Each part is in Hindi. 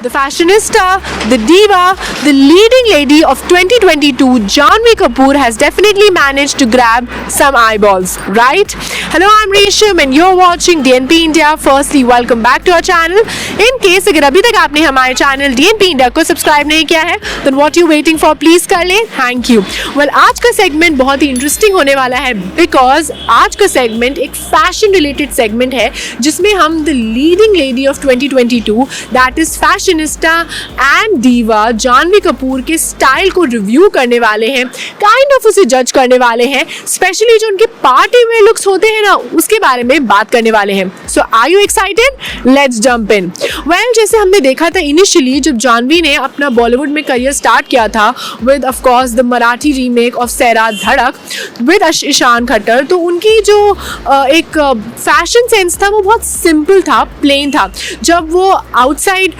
The fashionista, the diva, the leading lady of 2022, Janhvi Kapoor has definitely managed to grab some eyeballs, right? Hello, I'm Resham and you're watching DNP India. Firstly, welcome back to our channel. In case अगर अभी तक आपने हमारे चैनल DNP India को सब्सक्राइब नहीं किया है, then what you waiting for? Please कर लें. Thank you. वेल, आज का सेगमेंट बहुत ही इंटरेस्टिंग होने वाला है बिकॉज आज का सेगमेंट एक फैशन रिलेटेड सेगमेंट है जिसमें हम the leading lady of 2022 that is fashionista and दीवा जानवी कपूर के स्टाइल को रिव्यू करने वाले हैं, काइंड ऑफ उसे जज करने वाले हैं, स्पेशली जो उनके पार्टी वेयर लुक्स होते हैं ना उसके बारे में बात करने वाले हैं. So are you excited? Let's jump in. Well, जैसे हमने देखा था इनिशियली जब जानवी ने अपना बॉलीवुड में करियर स्टार्ट किया था with of course the Marathi remake of Sairat धड़क विद ईशान खट्टर, तो उनकी जो एक फैशन सेंस था वो बहुत सिंपल था, प्लेन था. जब वो आउटसाइड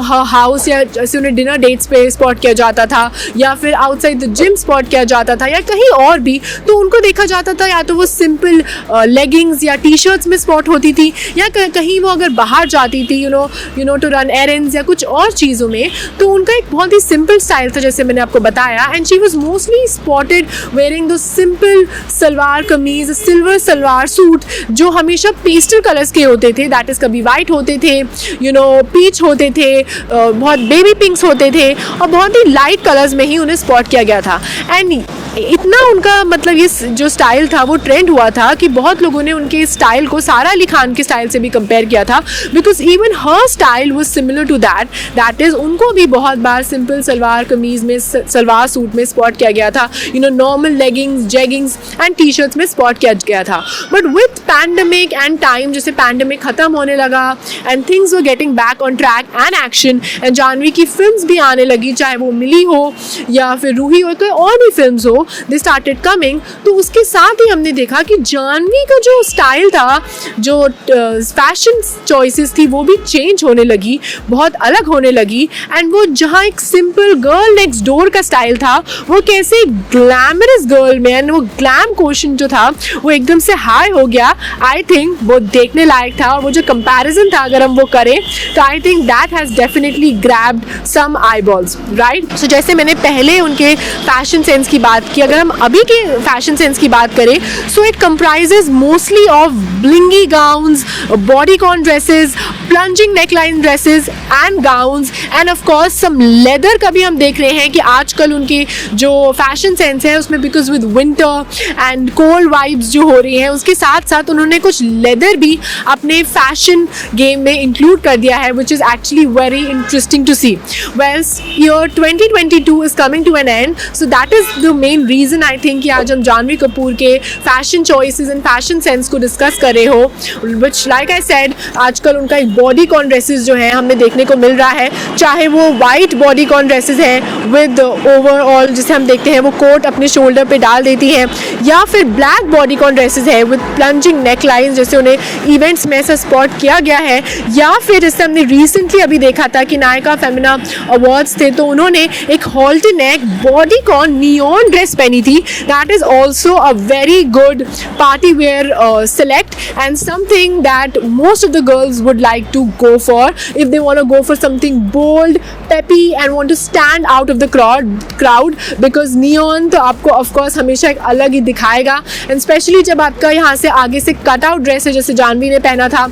हाउस या जैसे उन्हें डिनर डेट्स पे स्पॉट किया जाता था या फिर आउटसाइड द जिम स्पॉट किया जाता था या कहीं और भी, तो उनको देखा जाता था या तो वो सिंपल लेगिंग्स या टी शर्ट्स में स्पॉट होती थी या कहीं वो अगर बाहर जाती थी you know to run errands या कुछ और चीज़ों में, तो उनका एक बहुत ही सिंपल स्टाइल था जैसे मैंने आपको बताया. And she was mostly spotted wearing दो simple salwar kameez, silver salwar suit जो हमेशा पेस्टल कलर्स के होते थे, दैट इज़ कभी वाइट होते थे, पीच होते थे, बहुत बेबी पिंक्स होते थे और बहुत ही लाइट कलर्स में ही उन्हें स्पॉट किया गया था. एंड इतना उनका मतलब ये जो स्टाइल था वो ट्रेंड हुआ था कि बहुत लोगों ने उनके स्टाइल को सारा अली खान के स्टाइल से भी कंपेयर किया था because even her style was similar to that is उनको भी बहुत बार सिंपल सलवार कमीज़ में, सलवार सूट में स्पॉट किया गया था, normal leggings, jeggings and T shirts में स्पॉट किया गया था. But with pandemic and time, जैसे पैंडमिक ख़त्म होने लगा and things were getting back on track and action and Janhvi की फिल्म्स भी आने लगी, चाहे वो मिली हो या फिर रूही हो, कोई और भी फिल्म्स हो, दे स्टार्टेड कमिंग. तो उसके साथ ही हमने देखा कि जानवी का जो स्टाइल था, जो फैशन चॉइसेस थी वो भी चेंज होने लगी, बहुत अलग होने लगी. एंड वो जहाँ एक सिंपल गर्ल नेक्स्ट डोर का स्टाइल था वो कैसे ग्लैमरस गर्ल में एंड वो ग्लैम क्वोशंट जो था वो एकदम से हाई हो गया. आई थिंक वो देखने लायक था. वो जो कंपैरिजन था अगर हम वो करें तो I think that has definitely grabbed some eyeballs, right. So जैसे मैंने पहले उनके फैशन सेंस की बात की, अगर हम अभी के फैशन सेंस की बात करें so it comprises mostly of blingy gowns, bodycon dresses, plunging neckline dresses and gowns and of course some leather का भी हम देख रहे हैं कि आजकल उनकी जो फैशन सेंस है उसमें because with winter and cold vibes जो हो रही हैं उसके साथ साथ उन्होंने कुछ लेदर भी अपने फैशन गेम में इंक्लूड कर दिया है which is actually very interesting to see. Well, year 2022 is coming to an end, so that is the main reason I think कि आज हम जानवी कपूर के fashion choices and fashion sense को डिस्कस कर रहे हो, विच लाइक आई सेड आजकल उनका एक बॉडीकॉन ड्रेसेस जो है हमें देखने को मिल रहा है, चाहे वो वाइट बॉडीकॉन ड्रेसेस हैं विद ओवरऑल जिसे हम देखते हैं वो कोट अपने शोल्डर पे डाल देती हैं, या फिर ब्लैक बॉडीकॉन ड्रेसेस है विद प्लंजिंग नेक लाइन जैसे उन्हें इवेंट्स में ऐसा स्पॉट किया गया है, या फिर जैसे हमने रिसेंटली अभी देखा था कि नायका फेमिना अवार्ड्स थे तो उन्होंने एक हॉल्ट नेक बॉडीकॉन नियॉन ड्रेस पहनी थी. That is also a very good party wear select and something that most of the girls would like to go for if they want to go for something bold, peppy and want to stand out of the crowd because neon तो आपको of course हमेशा एक अलग ही दिखाएगा and especially जब आपका यहाँ से आगे से cut out dress है जैसे जानवी ने पहना था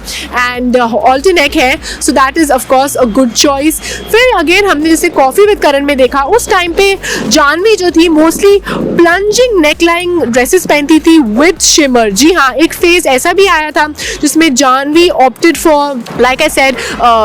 and halter neck है, so that is of course a good choice. फिर again हमने जैसे कॉफी विद करण में देखा उस टाइम पे जानवी जो थी मोस्टली प्लंजिंग नेकलाइन ड्रेसेस पहनती थी विद शिमर. जी हाँ, एक फेज ऐसा भी आया था जिसमें Janhvi opted for like I said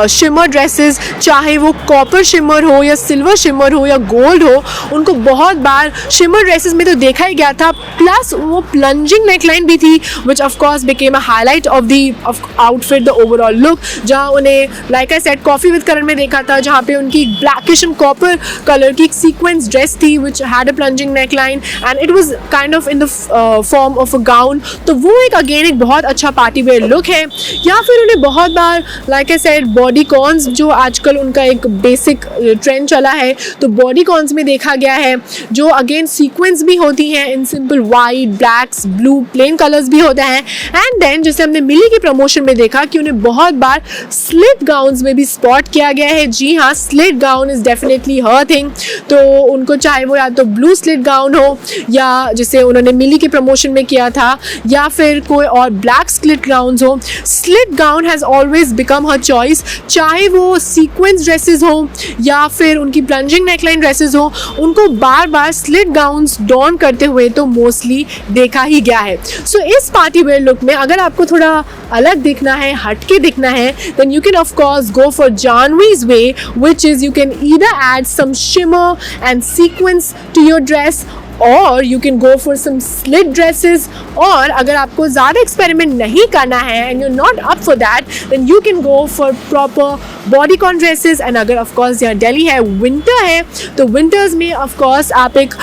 shimmer dresses, चाहे वो कॉपर शिमर हो या सिल्वर शिमर हो या गोल्ड हो, उनको बहुत बार शिमर ड्रेसेस में तो देखा ही गया था. प्लस वो प्लंजिंग नेकलाइन भी थी which of course became a highlight of the outfit, the overall look. जहाँ उन्हें like I said coffee with Karan में देखा था जहाँ पे उनकी ब्लैकिश एंड कॉपर कलर की एक सीक्वेंस ड्रेस थी which had a plunging neckline neckline and it was kind of in the form of a gown. तो वो एक अगेन एक बहुत अच्छा पार्टी वेयर लुक है. या फिर उन्हें बहुत बार like I said bodycons जो आजकल उनका एक बेसिक ट्रेंड चला है, तो बॉडी कॉन्स में देखा गया है जो अगेन सीक्वेंस भी होती हैं इन simple white, blacks, blue, plain colours भी होते हैं. एंड देन जैसे हमने मिली की प्रमोशन में देखा कि उन्हें बहुत बार स्लिट गाउन्स में भी स्पॉट किया गया है. जी हाँ, slit gown is definitely her thing. तो उनको चाहे वो या तो ब्लू स्लिट गाउन हो या जैसे उन्होंने मिली के प्रमोशन में किया था, या फिर कोई और ब्लैक स्लिट गाउन्स हो. Slit gown has always become her choice, चाहे वो सीक्वेंस ड्रेसेस हो या फिर उनकी प्लंजिंग नेकलाइन ड्रेसेस हो, उनको बार बार स्लिट गाउन्स डॉन करते हुए तो मोस्टली देखा ही गया है. सो इस पार्टी वेयर लुक में अगर आपको थोड़ा अलग दिखना है, हटके दिखना है, then you can of course go for Janhvi's way, which is you can either add some shimmer and sequins to your dress, और you can go for some slit dresses. और अगर आपको ज़्यादा एक्सपेरिमेंट नहीं करना है and you not up for that, then you can go for proper bodycon dresses. And अगर ऑफकोर्स यहाँ दिल्ली है, विंटर है, तो विंटर्स में ऑफकोर्स आप एक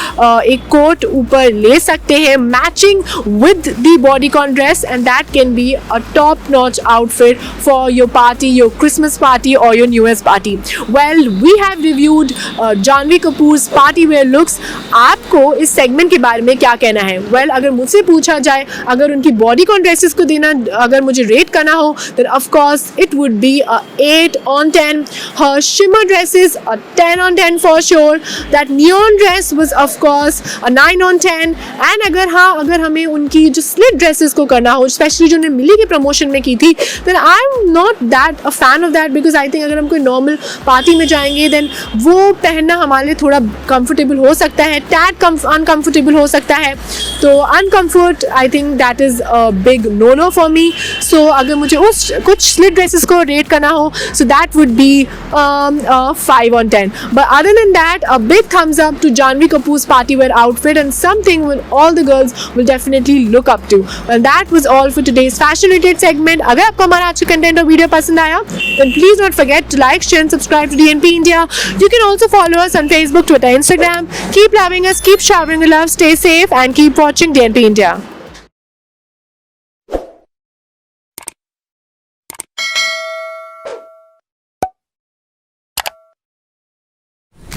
कोट ऊपर ले सकते हैं matching with the bodycon dress, and that can be a top notch outfit for your party, your Christmas party और your new year's party. Well, we have reviewed Janhvi Kapoor's party wear looks. आपको इस सेगमेंट के बारे में क्या कहना है? वेल, अगर मुझसे पूछा जाए, अगर उनकी बॉडीकॉन ड्रेसेस को देना, अगर मुझे रेट करना हो, then of course it would be a 8 on 10. Her shimmer dresses a 10 on 10 for sure. That neon dress was of course a 9 on 10. And अगर हमें उनकी जो स्लिट ड्रेसेस को करना हो, स्पेशली जो उन्होंने मिली के प्रमोशन में की थी, then I'm not that a fan of that, because I think अगर हम कोई नॉर्मल पार्टी में जाएंगे then वो पहनना हमारे लिए थोड़ा कंफर्टेबल हो सकता है, टैग अनकंफर्टेबल हो सकता है. तो uncomfortable I think that is a big no no for me. So अगर मुझे उस कुछ स्लिट ड्रेसेस को रेट करना हो, so that would be 5 on 10. But other than that, a big thumbs up to Janhvi Kapoor's party wear outfit, and something all the girls will definitely look up to. Well, that was all for today's fashion related segment. अगर आपको हमारा आज का कंटेंट और वीडियो पसंद आया, then please not forget to like, share and subscribe to DNP India. You can also follow us on Facebook, Twitter, Instagram. Keep loving us, keep showering love, stay safe and keep watching DNP India.